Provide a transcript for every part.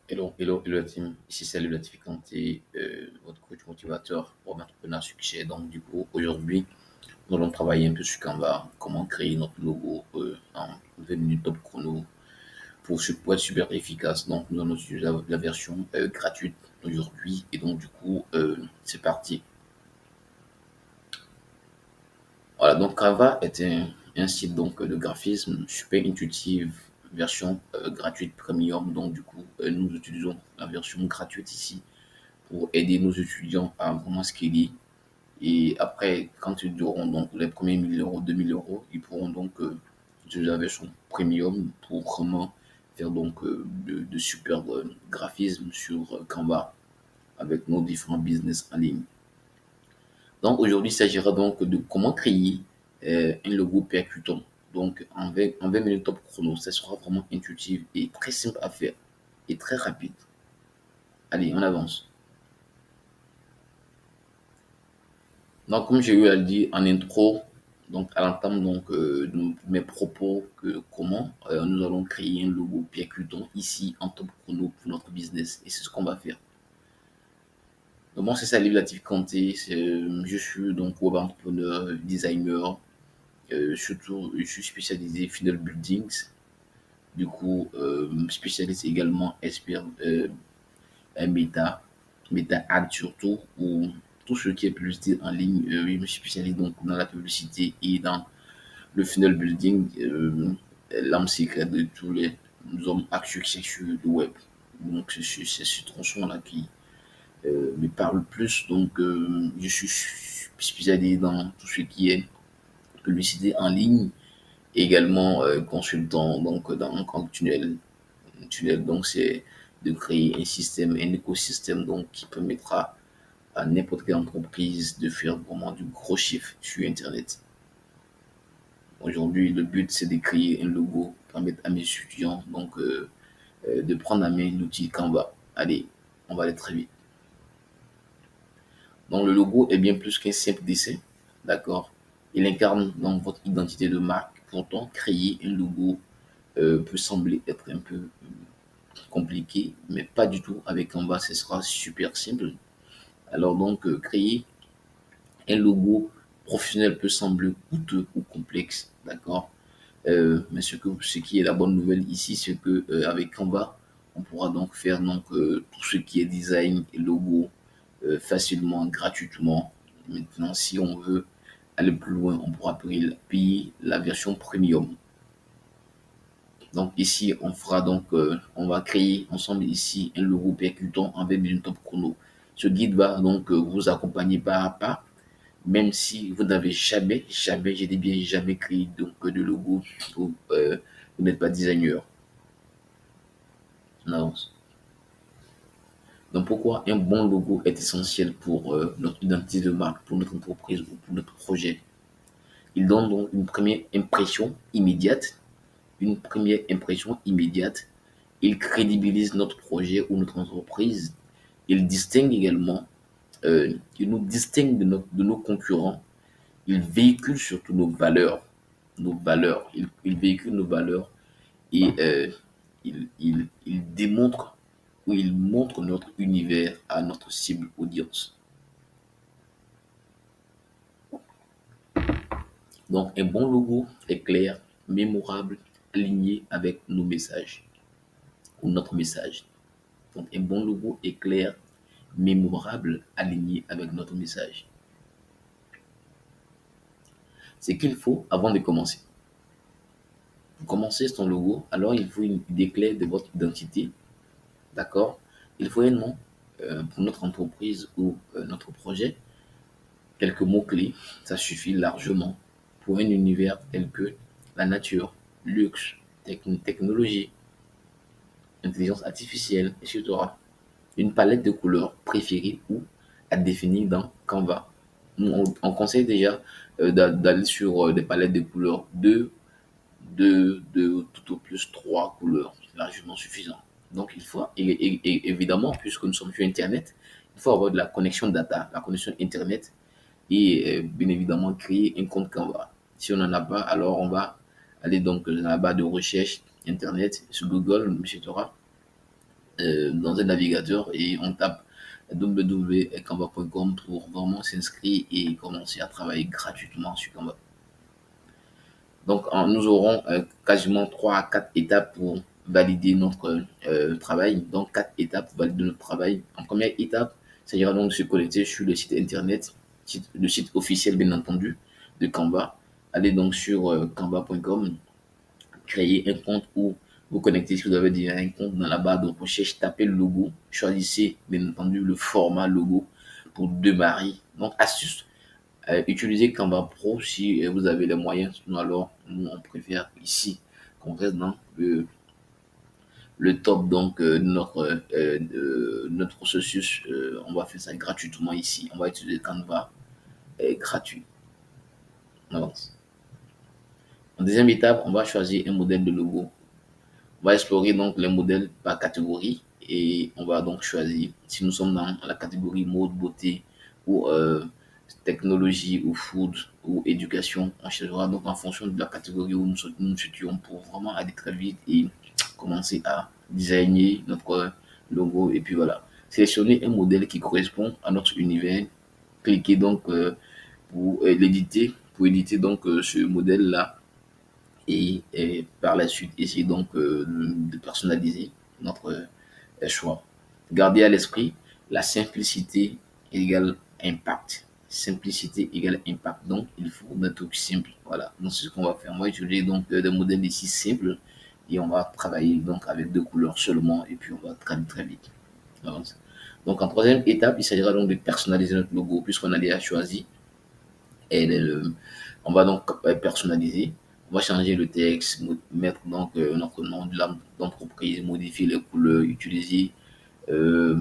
Hello la team, ici c'est la Kanté, votre coach motivateur pour l'entrepreneuriat succès. Donc du coup, aujourd'hui, nous allons travailler un peu sur Canva, comment créer notre logo en 20 minutes top chrono pour être super efficace. Donc nous allons utiliser la version gratuite aujourd'hui et donc du coup, c'est parti. Voilà, donc Canva est un site donc de graphisme super intuitif, version gratuite premium. Donc du coup, nous utilisons la version gratuite ici pour aider nos étudiants à vraiment scaler. Et après, quand ils auront donc les premiers 1 000 euros, 2 000 euros, ils pourront donc utiliser la version premium pour vraiment faire donc de super graphismes sur Canva avec nos différents business en ligne. Donc aujourd'hui, il s'agira donc de comment créer un logo percutant. Donc en 20 minutes top chrono, ça sera vraiment intuitif et très simple à faire et très rapide. Allez, on avance. Donc, comme j'ai eu à le dire en intro, donc à l'entame de mes propos, que comment nous allons créer un logo percutant ici en top chrono pour notre business. Et c'est ce qu'on va faire. Donc, moi, c'est ça, Latif Kanté. Je suis donc web entrepreneur, designer. Surtout, je suis spécialisé funnel buildings. Du coup, spécialiste également expert méta, méta ad surtout, ou tout ce qui est publicité en ligne. Je me spécialise donc dans la publicité et dans le funnel building, l'âme secrète de tous les hommes à succès sur le web. Donc, c'est ce tronçon-là qui me parle plus. Donc, je suis spécialisé dans tout ce qui est publicité en ligne, également consultant donc dans un tunnel. Tunnel, donc, c'est de créer un système, un écosystème donc, qui permettra à n'importe quelle entreprise de faire vraiment du gros chiffre sur Internet. Aujourd'hui, le but, c'est de créer un logo, permettre à mes étudiants de prendre en main l'outil Canva. Allez, on va aller très vite. Donc, le logo est bien plus qu'un simple dessin, d'accord? Il incarne donc votre identité de marque. Pourtant, créer un logo peut sembler être un peu compliqué, mais pas du tout. Avec Canva, ce sera super simple. Alors donc, créer un logo professionnel peut sembler coûteux ou complexe, d'accord? Mais ce qui est la bonne nouvelle ici, c'est que avec Canva, on pourra donc faire tout ce qui est design et logo facilement, gratuitement. Maintenant, si on veut aller plus loin, on pourra payer la version premium. Donc ici, on va créer ensemble ici un logo percutant en 20 minutes top chrono. Ce guide va donc vous accompagner pas à pas, même si vous n'avez jamais, j'ai dit bien jamais créé donc de logo ou vous n'êtes pas designer. Non. Donc pourquoi un bon logo est essentiel pour notre identité de marque, pour notre entreprise ou pour notre projet? Il donne donc une première impression immédiate, une première impression immédiate. Il crédibilise notre projet ou notre entreprise. Il distingue également, il nous distingue de nos concurrents. Il véhicule surtout nos valeurs, il véhicule nos valeurs et il démontre ou il montre notre univers à notre cible audience. Donc, un bon logo est clair, mémorable, aligné avec nos messages ou notre message. Donc, un bon logo est clair, mémorable, aligné avec notre message. C'est qu'il faut avant de commencer. Pour commencer son logo, alors il faut une idée claire de votre identité. D'accord? Il faut un nom pour notre entreprise ou notre projet. Quelques mots-clés, ça suffit largement pour un univers tel que la nature, luxe, technologie, intelligence artificielle, etc. Une palette de couleurs préférée ou à définir dans Canva. On conseille déjà d'aller sur des palettes de couleurs, deux, tout au plus trois couleurs, c'est largement suffisant. Donc il faut, évidemment, puisque nous sommes sur Internet, il faut avoir de la connexion data, la connexion Internet et bien évidemment créer un compte Canva. Si on n'en a pas, alors on va aller donc dans la barre de recherche Internet, sur Google, etc. dans un navigateur et on tape www.canva.com pour vraiment s'inscrire et commencer à travailler gratuitement sur Canva. Donc, nous aurons quasiment 3 à 4 étapes pour valider notre travail. Donc, 4 étapes pour valider notre travail. En première étape, il s'agira donc de se connecter sur le site internet, le site officiel bien entendu de Canva. Allez donc sur canva.com, créer un compte ou vous connecter si vous avez déjà un compte dans la barre de recherche, tapez le logo, choisissez bien entendu le format logo pour démarrer. Donc, astuce, utilisez Canva Pro si vous avez les moyens. Sinon, alors, nous, on préfère ici qu'on reste dans le top donc, notre processus. On va faire ça gratuitement ici. On va utiliser Canva gratuit. On avance. En deuxième étape, on va choisir un modèle de logo. On va explorer donc les modèles par catégorie et on va donc choisir si nous sommes dans la catégorie mode, beauté ou technologie ou food ou éducation. On cherchera donc en fonction de la catégorie où nous situons pour vraiment aller très vite et commencer à designer notre logo. Et puis voilà, sélectionner un modèle qui correspond à notre univers. Cliquez donc pour l'éditer, pour éditer donc ce modèle-là et par la suite essayer donc de personnaliser notre choix. Gardez à l'esprit la simplicité égale impact. Simplicité égale impact. Donc, il faut des trucs simples. Voilà. Donc, c'est ce qu'on va faire. On va utiliser donc des modèles ici simples et on va travailler donc avec deux couleurs seulement et puis on va travailler très vite. Donc, en troisième étape, il s'agira donc de personnaliser notre logo puisqu'on a déjà choisi et on va donc personnaliser. On va changer le texte, mettre donc notre nom de l'entreprise, modifier les couleurs, utiliser euh,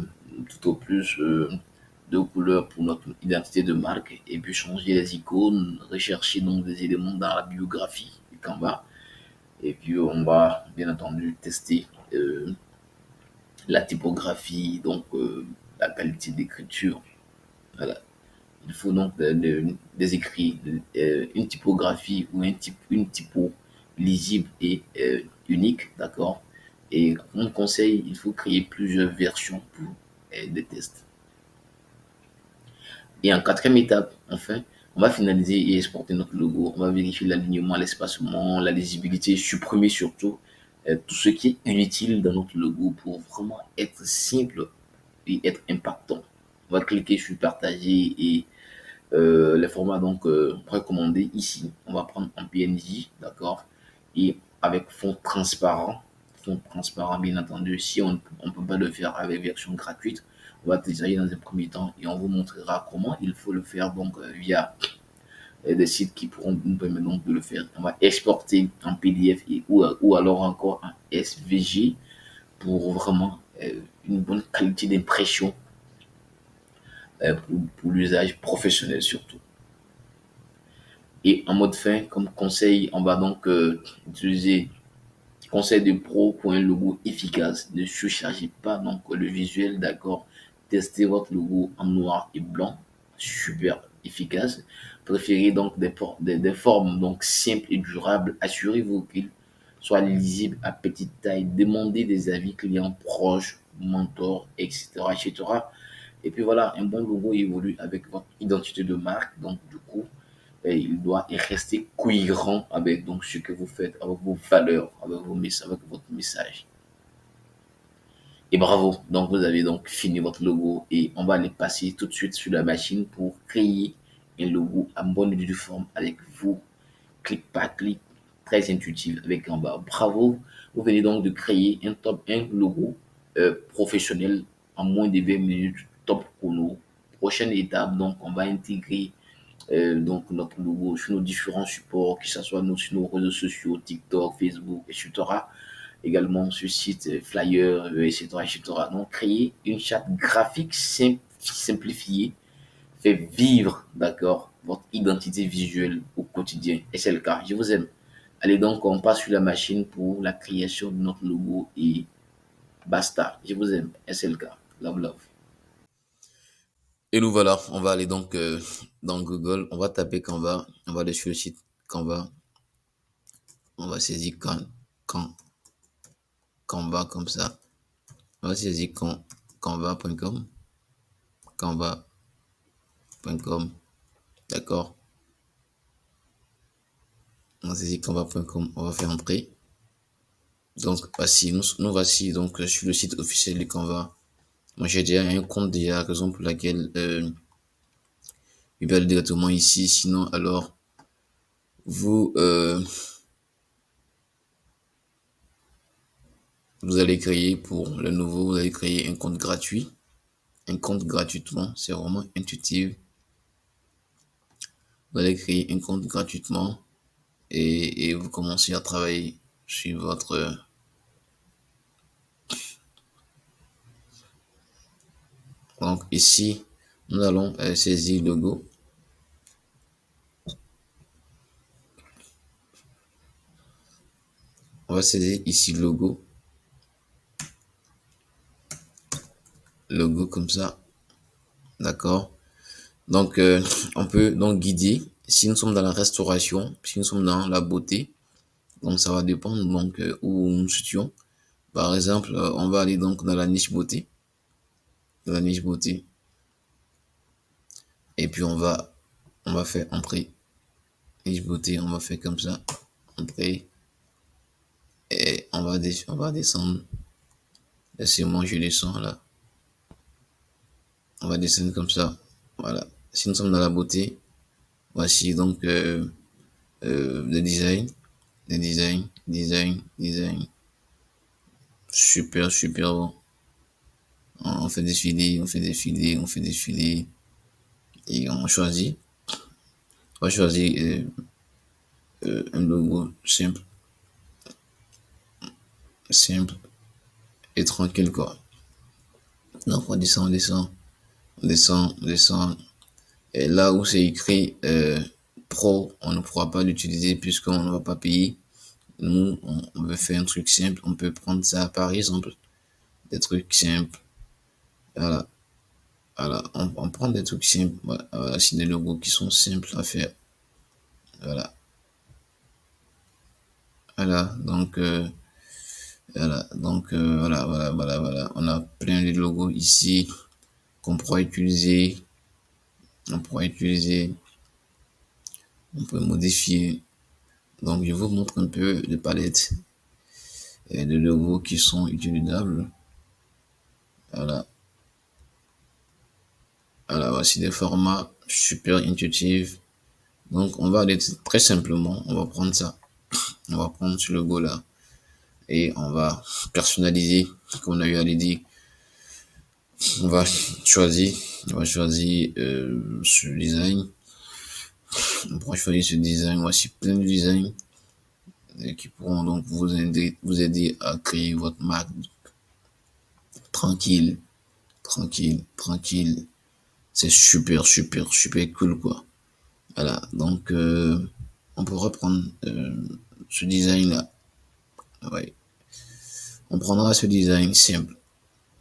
tout au plus deux couleurs pour notre identité de marque et puis changer les icônes, rechercher donc des éléments dans la biographie du Canva. Et puis on va bien entendu tester la typographie, donc la qualité d'écriture. Voilà. Il faut donc des écrits, une typographie ou une typo lisible et unique, d'accord. Et mon conseil, il faut créer plusieurs versions pour des tests. Et en quatrième étape, enfin, on va finaliser et exporter notre logo. On va vérifier l'alignement, l'espacement, la lisibilité, supprimer surtout tout ce qui est inutile dans notre logo pour vraiment être simple et être impactant. On va cliquer sur partager et les formats donc recommandés ici. On va prendre un PNG, d'accord, et avec fond transparent bien entendu. Si on ne peut pas le faire avec version gratuite, on va télécharger dans un premier temps et on vous montrera comment il faut le faire donc via des sites qui pourront nous permettre donc de le faire. On va exporter en PDF ou alors encore en SVG pour vraiment une bonne qualité d'impression pour l'usage professionnel surtout. Et en mode fin, comme conseil, on va donc utiliser conseil de pro pour un logo efficace. Ne surchargez pas donc le visuel, d'accord. Testez votre logo en noir et blanc, super efficace. Préférez donc des formes donc simples et durables. Assurez-vous qu'il soit lisible à petite taille. Demandez des avis clients proches, mentors, etc., etc. Et puis voilà, un bon logo évolue avec votre identité de marque. Donc du coup, et il doit rester cohérent avec donc ce que vous faites, avec vos valeurs, avec vos messages, avec votre message. Et bravo, donc vous avez donc fini votre logo et on va aller passer tout de suite sur la machine pour créer un logo en bonne et due forme avec vous, clic par clic, très intuitif avec en bas. Bravo, vous venez donc de créer un logo professionnel en moins de 20 minutes, top chrono. Prochaine étape, donc on va intégrer donc notre logo sur nos différents supports, que ce soit sur nos réseaux sociaux, TikTok, Facebook, etc. Également sur site, flyer, etc., etc. Donc, créer une charte graphique simplifiée fait vivre, d'accord, votre identité visuelle au quotidien. Et c'est le cas. Je vous aime. Allez donc, on passe sur la machine pour la création de notre logo et basta. Je vous aime. Et c'est le cas. Love, love. Et nous voilà, on va aller donc dans Google, on va taper Canva, on va aller sur le site Canva, on va saisir Canva comme ça. On va saisir canva.com, canva.com, d'accord. On va saisir canva.com, on va faire entrer. Donc, voici, nous voici donc sur le site officiel de Canva. Moi, j'ai déjà un compte déjà, raison pour laquelle je vais aller directement ici. Sinon, alors, vous, vous allez créer pour le nouveau, vous allez créer un compte gratuit. Un compte gratuitement, c'est vraiment intuitif. Vous allez créer un compte gratuitement et vous commencez à travailler sur votre... Donc ici, nous allons saisir le logo. On va saisir ici le logo comme ça, d'accord. Donc on peut donc guider. Si nous sommes dans la restauration, si nous sommes dans la beauté, donc ça va dépendre donc où nous situons. Par exemple, on va aller donc dans la niche beauté, dans la niche beauté, et puis on va faire entrer niche beauté, on va faire comme ça, entrer, et on va descendre. Laissez-moi, je descends là. On va descendre comme ça. Voilà. Si nous sommes dans la beauté, voici donc le design, design. Super, super bon. On fait défiler, on fait défiler. Et on choisit un logo simple, simple et tranquille quoi. Donc on descend, on descend, on descend, on descend. Et là où c'est écrit pro, on ne pourra pas l'utiliser puisqu'on ne va pas payer. Nous, on veut faire un truc simple. On peut prendre ça par exemple, des trucs simples. Voilà, voilà. On prend des trucs simples. Voilà, voilà, c'est des logos qui sont simples à faire. Voilà, voilà. Donc, voilà. On a plein de logos ici qu'on pourra utiliser. On pourra utiliser. On peut modifier. Donc, je vous montre un peu de palettes et de logos qui sont utilisables. Voilà. Voilà, voici des formats super intuitifs. Donc, on va aller très simplement, on va prendre ça. On va prendre ce logo là et on va personnaliser, comme on a eu à le dire. On va choisir, ce design. On pourra choisir ce design. Voici plein de designs qui pourront donc vous aider à créer votre marque tranquille, tranquille. C'est super, super cool quoi. Voilà, donc on pourra prendre ce design là. Ouais. On prendra ce design simple.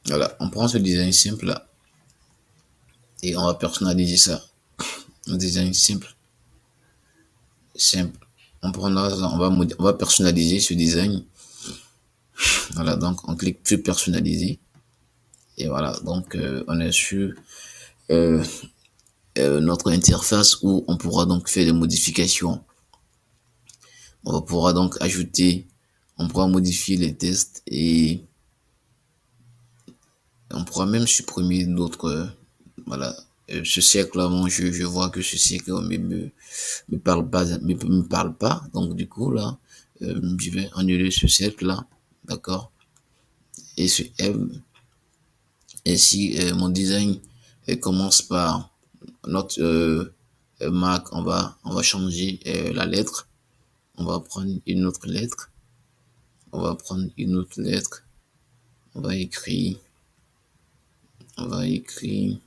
Voilà, on prend ce design simple là et on va personnaliser ça. Un design simple, simple. On prendra ça, on va personnaliser ce design. Voilà, donc on clique sur personnaliser et voilà, donc on est sur euh, notre interface où on pourra donc faire des modifications. On pourra donc ajouter, on pourra modifier les tests et on pourra même supprimer d'autres. Voilà. Ce siècle-là, moi, je vois que ce siècle me parle pas, me parle pas. Donc, du coup, là, je vais annuler ce siècle-là. D'accord? Et ce M. Et si mon design commence par notre marque, on va changer la lettre. On va prendre une autre lettre. On va prendre une autre lettre. On va écrire. On va écrire.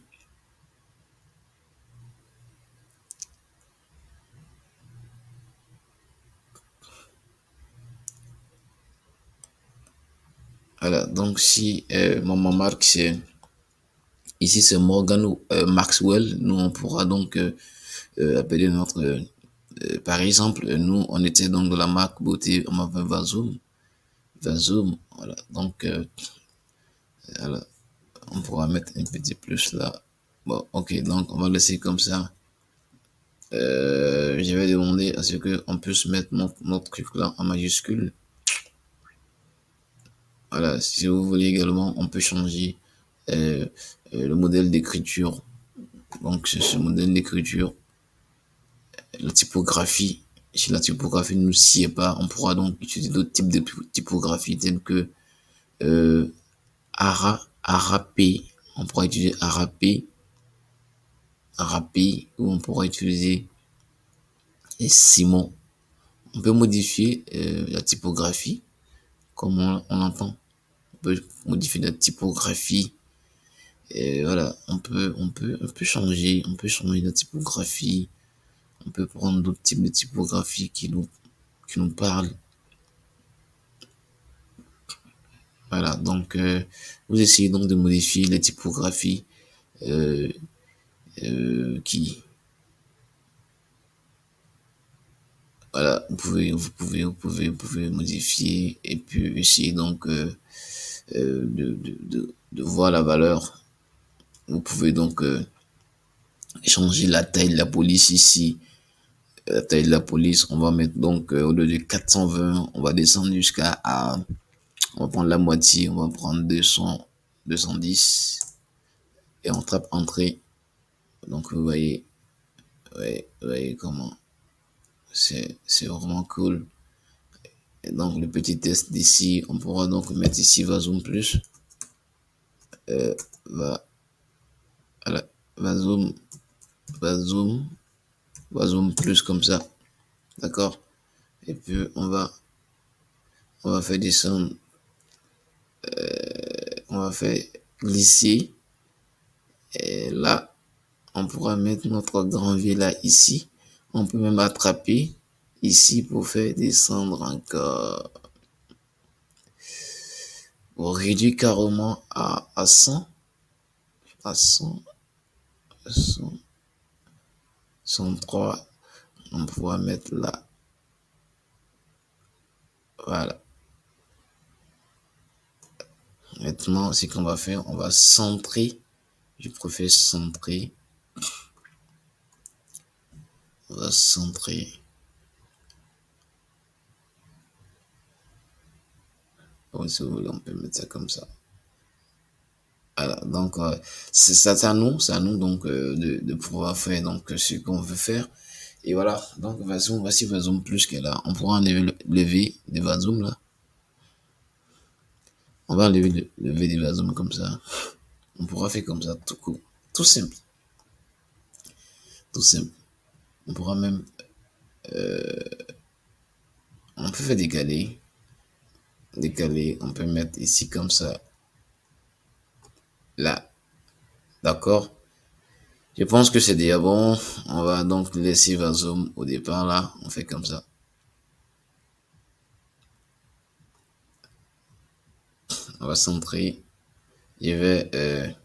Voilà, donc si mon marque c'est ici c'est Morgan Maxwell, nous on pourra donc appeler notre par exemple nous on était donc de la marque beauté, on m'appelle Vazoom, voilà donc Voilà. On pourra mettre un petit plus là. Bon, ok, donc on va laisser comme ça. Je vais demander à ce qu'on puisse mettre notre truc là en majuscule. Voilà, si vous voulez également, on peut changer euh, le modèle d'écriture. Donc, c'est ce modèle d'écriture, la typographie. Si la typographie ne nous sied pas, on pourra donc utiliser d'autres types de typographie telles que euh, Arapé. On pourra utiliser Arapé, ou on pourra utiliser Simon. On peut modifier la typographie comme on l'entend. On peut modifier la typographie. Et voilà, on peut changer la typographie. On peut prendre d'autres types de typographie qui nous parlent. Voilà, donc vous essayez donc de modifier les typographies euh, qui, voilà, vous pouvez modifier et puis essayer donc de voir la valeur. Vous pouvez donc changer la taille de la police ici. La taille de la police, on va mettre donc au lieu de 420, on va descendre on va prendre la moitié, on va prendre 210 et on tape entrée. Donc vous voyez comment c'est vraiment cool. Et donc le petit test d'ici, on pourra donc mettre ici va zoom plus, va, voilà, va zoom, va zoom, va zoom plus comme ça, d'accord. Et puis on va faire descendre, on va faire glisser. Et là, on pourra mettre notre grand V là ici. On peut même attraper ici pour faire descendre encore. On réduit carrément à 100, à 100, 100, 103. On pourra mettre là. Voilà. Maintenant, ce qu'on va faire, on va centrer. Je préfère centrer. On va centrer. Bon, si vous voulez, on peut mettre ça comme ça. Voilà, donc c'est à nous donc de pouvoir faire donc ce qu'on veut faire. Et voilà, donc voici Vazoom plus qu'elle a. On pourra lever le Vazoom là. On va lever le Vazoom comme ça. On pourra faire comme ça, tout court. Tout simple. Tout simple. On pourra même, on peut faire décaler. Décaler, on peut mettre ici comme ça. Là. D'accord? Je pense que c'est déjà bon. On va donc laisser Vazoom au départ là. On fait comme ça. On va centrer. Je vais,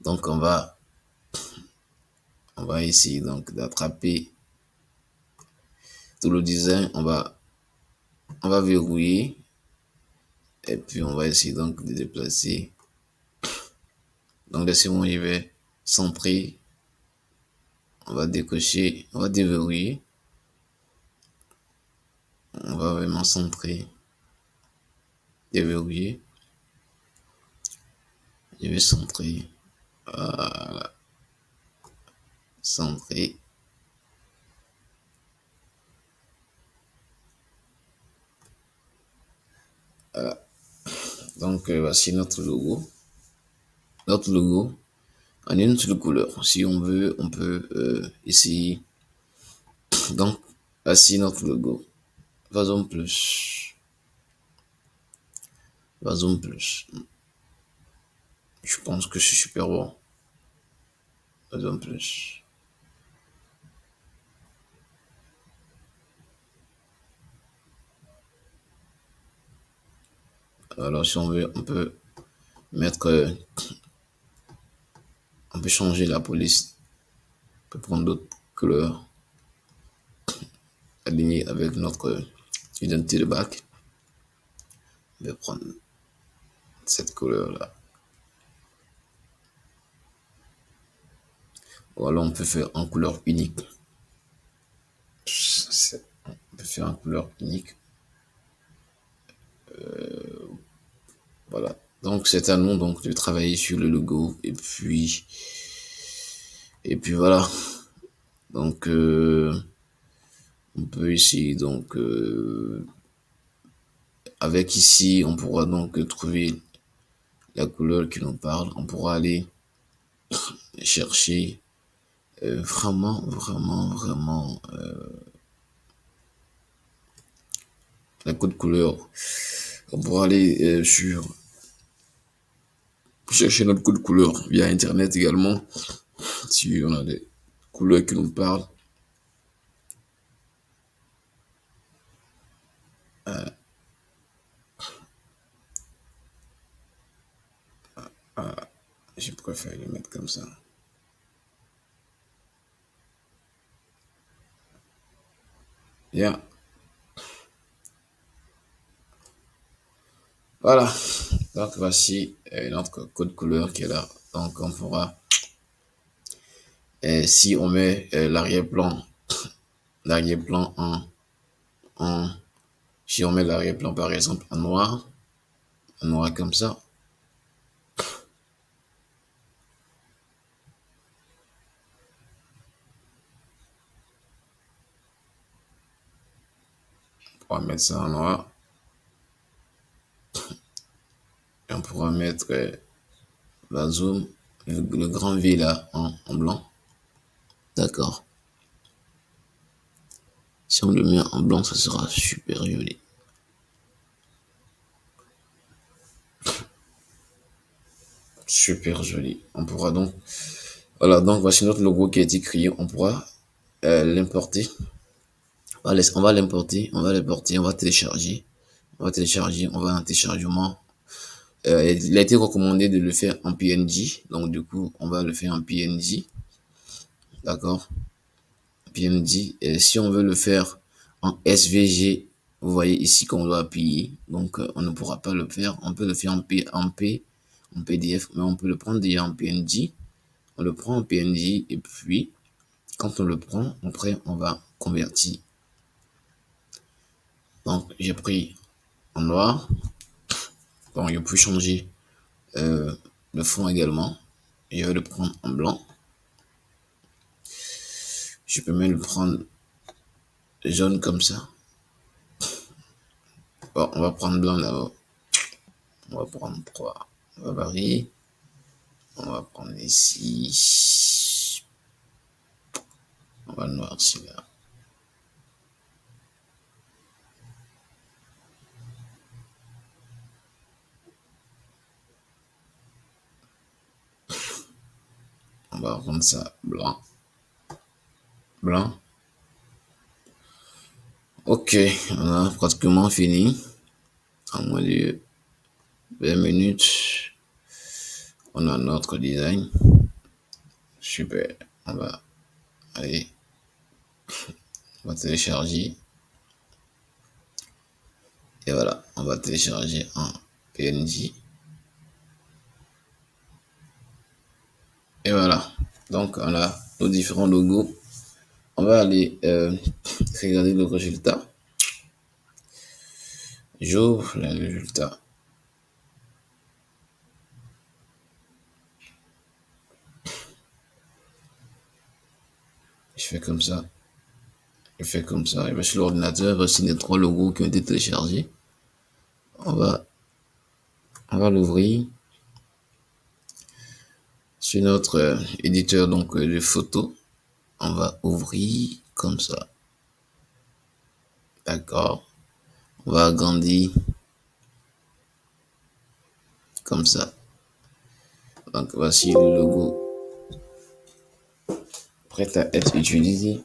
donc on va essayer donc d'attraper tout le design. On va verrouiller. Et puis on va essayer donc de déplacer. Donc laissez-moi, je vais centrer. On va décocher, on va déverrouiller. On va vraiment centrer, déverrouiller. Je vais centrer, voilà, centrer. Voilà. Donc voici notre logo. Notre logo en une seule couleur. Si on veut, on peut essayer. Donc voici notre logo. Faisons plus. Faisons plus. Je pense que c'est super bon. Faisons plus. Alors si on veut, on peut mettre, on peut changer la police. On peut prendre d'autres couleurs alignées avec notre identité de bac. On peut prendre cette couleur-là. Ou alors on peut faire en couleur unique. On peut faire en couleur unique. Voilà. Donc c'est à nous donc de travailler sur le logo et puis voilà. Donc on peut essayer donc avec ici on pourra donc trouver la couleur qui nous parle. On pourra aller chercher vraiment la code couleur. On pourra aller sur chercher notre code couleur via internet également si on a des couleurs qui nous parlent. Je préfère le mettre comme ça. Yeah. Voilà. Donc voici notre code couleur qui est là. Donc on pourra, si on met l'arrière-plan en, si on met l'arrière-plan par exemple en noir comme ça, on pourra mettre ça en noir. Et on pourra mettre la zoom, le grand V là en blanc. D'accord. Si on le met en blanc, ça sera super joli. Super joli. On pourra donc, voilà, donc voici notre logo qui a été créé. On pourra l'importer. On va l'importer, on va télécharger. On va en téléchargement. Il a été recommandé de le faire en PNG. Donc, du coup, on va le faire en PNG. D'accord? PNG. Et si on veut le faire en SVG, vous voyez ici qu'on doit appuyer. Donc, on ne pourra pas le faire. On peut le faire en PDF, mais on peut le prendre déjà en PNG. On le prend en PNG et puis, quand on le prend, après, on va convertir. Donc, j'ai pris en noir. Donc, je peux changer le fond également. Je vais le prendre en blanc. Je peux même le prendre jaune comme ça. Bon, on va prendre blanc d'abord. On va prendre 3. On va varier. On va prendre ici. On va noircir là. On va rendre ça blanc. Blanc. Ok, on a pratiquement fini. En moins de 20 minutes, on a notre design. Super. On va aller. On va télécharger. Et voilà, on va télécharger en PNG. Et voilà. Donc, on a nos différents logos. On va aller regarder le résultat. J'ouvre le résultat. Je fais comme ça. Je fais comme ça. Et bien sur l'ordinateur, voici les 3 logos qui ont été téléchargés. On va, on va l'ouvrir sur notre éditeur donc de photos. On va ouvrir comme ça. D'accord. On va agrandir comme ça. Donc voici le logo prêt à être utilisé.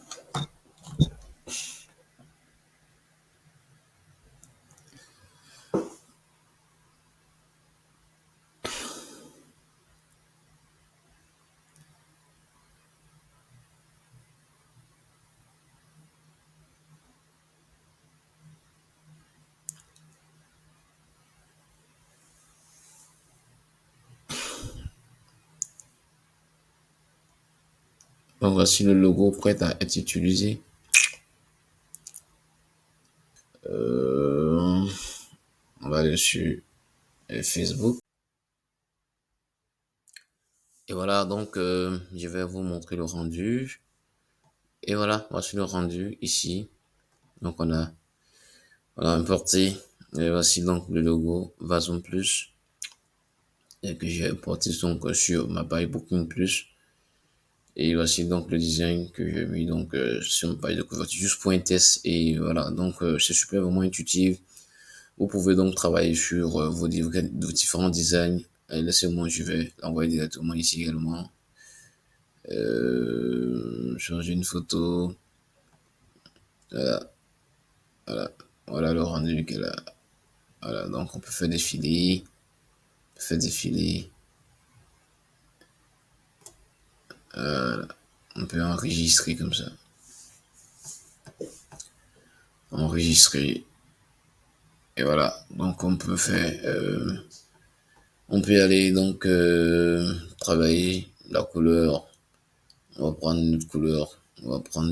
Donc voici le logo prêt à être utilisé. Euh, on va aller sur Facebook. Et voilà, donc je vais vous montrer le rendu. Et voilà, voici le rendu ici. Donc on a importé. Et voici donc le logo Vazon Plus. Et que j'ai importé donc sur ma page Booking Plus. Et voici donc le design que j'ai mis donc sur ma page de couverture juste pour un test. Et voilà, donc c'est super vraiment intuitif. Vous pouvez donc travailler sur vos différents designs. Laissez-moi, je vais l'envoyer directement ici également. Changer une photo. Voilà, voilà, voilà le rendu qu'elle a. Voilà, donc on peut faire défiler, on peut enregistrer comme ça. Enregistrer. Et voilà, donc on peut aller donc travailler la couleur. On va prendre une autre couleur. On va prendre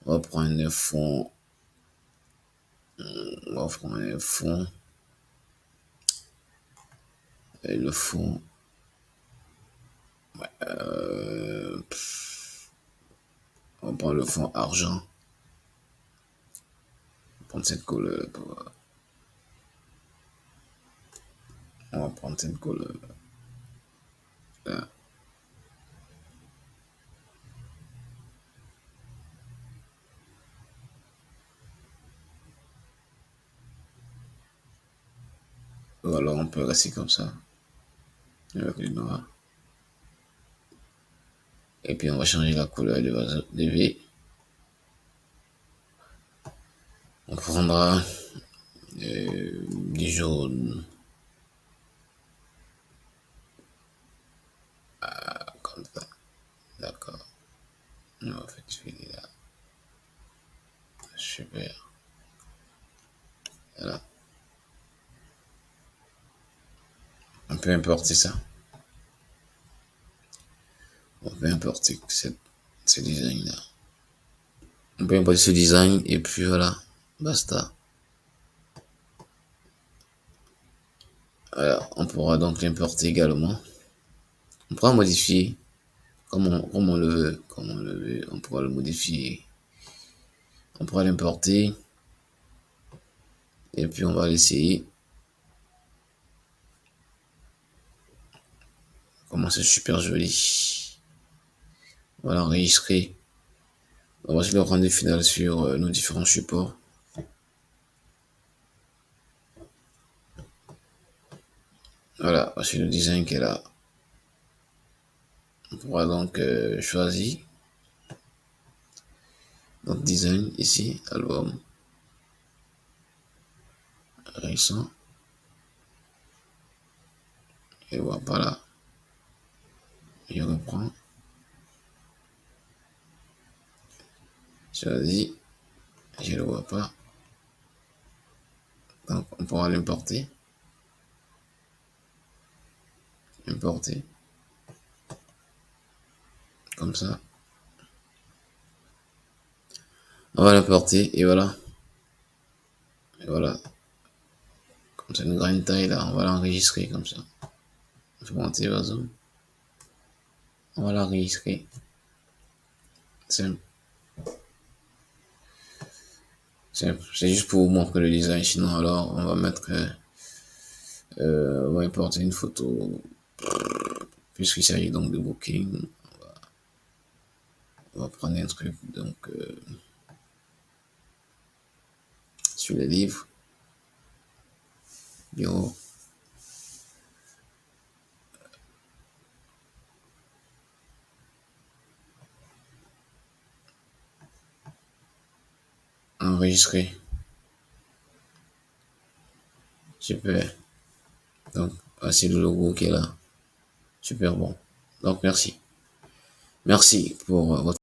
on va prendre un fond. On va prendre un fond. Et le fond. On va prendre le fond argent. On va prendre cette couleur. On va prendre cette couleur. Là. Ou alors on peut rester comme ça. Avec le noir. Et puis on va changer la couleur de V. On prendra du jaune. Comme ça. D'accord. On va faire filer là. Super. Voilà. On peut importer ça. On peut importer ce design-là. On peut importer ce design et puis voilà. Basta. Voilà. On pourra donc l'importer également. On pourra modifier comme on le veut. Comme on le veut. On pourra le modifier. On pourra l'importer. Et puis on va l'essayer. Comment c'est super joli. On va l'enregistrer. Voici le rendu final sur nos différents supports. Voilà, voici le design qu'elle a. On pourra donc choisir. Donc design ici, album. Récent. Je ne vois pas là. Je reprends. Choisis. Je ne le vois pas. Donc on pourra l'importer. Importer. Comme ça. On va l'importer et voilà. Et voilà. Comme c'est une grande taille là, on va l'enregistrer comme ça. Je vais monter vers zoom. On va l'enregistrer. Simple. C'est juste pour vous montrer le design. Sinon, alors, on va mettre. On va importer une photo. Puisqu'il s'agit donc de booking. On va prendre un truc. Donc, sur les livres. Bureau. Enregistrer. Super. Donc, voici le logo qui est là. Super bon. Donc, merci. Merci pour votre